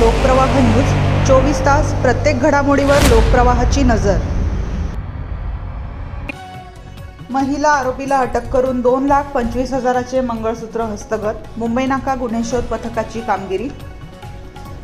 Lokpravah news 24 तास प्रत्येक घडामोडीवर लोकप्रवाहाची नजर। महिला आरोपीला अटक करून 2,25,000चे मंगळसूत्र हस्तगत। मुंबई नाका गुन्हे शोध पथकाची कामगिरी।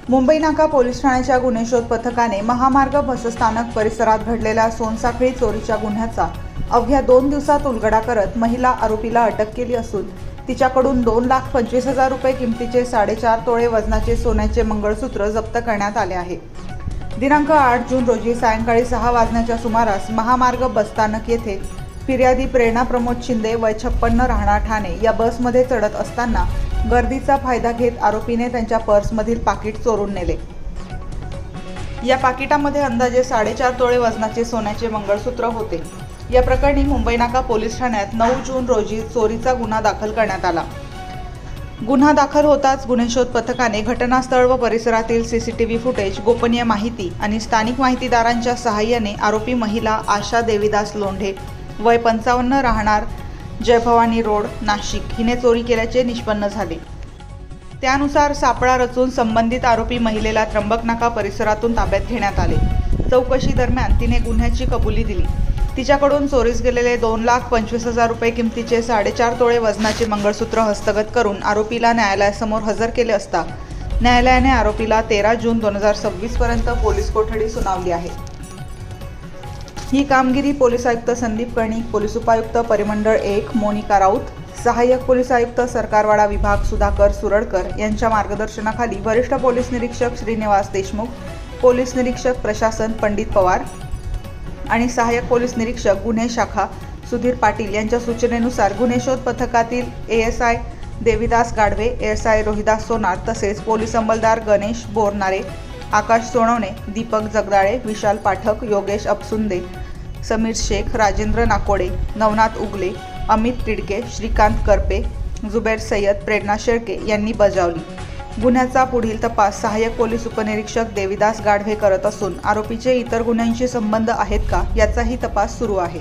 मुंबई नाका पोलीस ठाण्याच्या गुन्हे शोध पथकाने महामार्ग बसस्थानक परिसरात घडलेल्या सोनसाखळी चोरीच्या गुन्ह्याचा अवघ्या 2 दिवसात उलगडा करत महिला आरोपीला अटक केली असून तिच्याकडून 2,25,000 रुपये किमतीचे 4.5 तोळे वजनाचे सोन्याचे मंगळसूत्र जप्त करण्यात आले आहे। दिनांक 8 जून रोजी सायंकाळी 6 वाजण्याच्या सुमारास महामार्ग बसस्थानक येथे फिर्यादी प्रेरणा प्रमोद शिंदे वय 56 राहणार ठाणे या बसमध्ये चढत असताना गर्दीचा फायदा घेत आरोपीने त्यांच्या पर्समधील पाकिट चोरून नेले। या पाकिटामध्ये अंदाजे 4.5 तोळे वजनाचे सोन्याचे मंगळसूत्र होते। या प्रकरणी मुंबई नाका पोलीस ठाण्यात 9 जून रोजी चोरीचा गुन्हा दाखल करण्यात आला। गुन्हा दाखल होताच गुन्हे शोध पथकाने घटनास्थळ व परिसरातील सीसीटीव्ही फुटेज, गोपनीय माहिती आणि स्थानिक माहितीदारांच्या सहाय्याने आरोपी महिला आशा देविदास लोंढे वय 55 राहणार जयभवानी रोड नाशिक हिने चोरी केल्याचे निष्पन्न झाले। त्यानुसार सापळा रचून संबंधित आरोपी महिलेला त्र्यंबक नाका परिसरातून ताब्यात घेण्यात आले। चौकशी दरम्यान तिने गुन्ह्याची कबुली दिली। तिच्याकडून चोरीस गेलेले 2,25,000 रुपये किमतीचे 4.5 तोळे वजनाचे मंगळसूत्र हस्तगत करून आरोपीला न्यायालयासमोर हजर केले असता न्यायालयाने आरोपीला 13 जून 2026 पर्यंत पोलीस कोठडी सुनावली आहे। ही कामगिरी पोलीस आयुक्त संदीप कर्णिक, पोलीस उपायुक्त परिमंडळ 1 मोनिका राऊत, सहाय्यक पोलीस आयुक्त सरकारवाडा विभाग सुधाकर सुरडकर यांच्या मार्गदर्शनाखाली वरिष्ठ पोलीस निरीक्षक श्रीनिवास देशमुख, पोलीस निरीक्षक प्रशासन पंडित पवार आणि सहाय्यक पोलीस निरीक्षक गुन्हे शाखा सुधीर पाटील यांच्या सूचनेनुसार गुन्हे शोध पथकातील ASI देविदास गाढवे, ASI रोहिदास सोनार तसेच पोलीस अंमलदार गणेश बोरनारे, आकाश सोनवणे, दीपक जगदाळे, विशाल पाठक, योगेश अपसुंदे, समीर शेख, राजेंद्र नाकोडे, नवनाथ उगले, अमित तिडके, श्रीकांत करपे, जुबेर सय्यद, प्रेरणा शेळके यांनी बजावली। गुन्ह्याचा पुढील तपास सहाय्यक पोलीस उपनिरीक्षक देविदास गाढवे करत असून आरोपीचे इतर गुन्ह्यांशी संबंध आहेत का याचाही तपास सुरू आहे।